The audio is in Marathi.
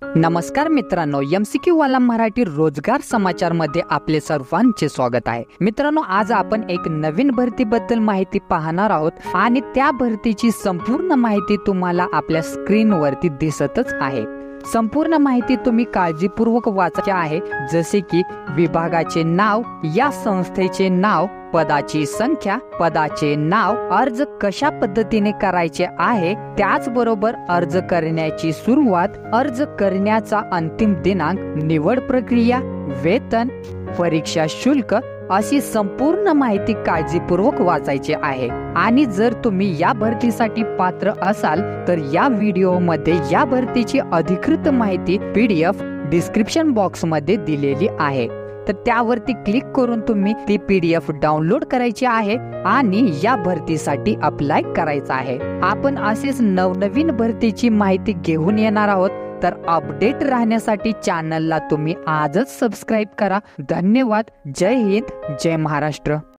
नमस्कार मित्रांनो, MCQ वाला मराठी रोजगार समाचार मध्ये आपले सर्वांचे स्वागत आहे। मित्रांनो, आज आपण एक नवीन भरतीबद्दल माहिती पाहणार आहोत आणि त्या भरतीची संपूर्ण माहिती तुम्हाला आपल्या स्क्रीनवरती दिसतच आहे। संपूर्ण माहिती तुम्ही काळजीपूर्वक वाचायची आहे, जसे की विभागाचे नाव, या संस्थेचे नाव, पदाची संख्या, पदाचे नाव, अर्ज कशा पद्धतीने करायचे आहे, त्याचबरोबर अर्ज करण्याची सुरुवात, अर्ज करण्याचा अंतिम दिनांक, निवड प्रक्रिया, वेतन, परीक्षा शुल्क अशी संपूर्ण माहिती काळजीपूर्वक वाचायची आहे। आणि जर तुम्ही या भरतीसाठी पात्र असाल तर या व्हिडिओमध्ये या भरतीची अधिकृत माहिती PDF डिस्क्रिप्शन बॉक्स मध्ये दिलेली आहे, तर त्यावरती क्लिक करून तुम्ही ती PDF डाउनलोड करायची आहे आणि या भरतीसाठी अप्लाय करायचा आहे। आपण असेच नवनवीन भरतीची माहिती घेऊन येणार आहोत, तर अपडेट राहण्यासाठी चॅनलला तुम्ही आजच सबस्क्राइब करा। धन्यवाद। जय हिंद, जय महाराष्ट्र।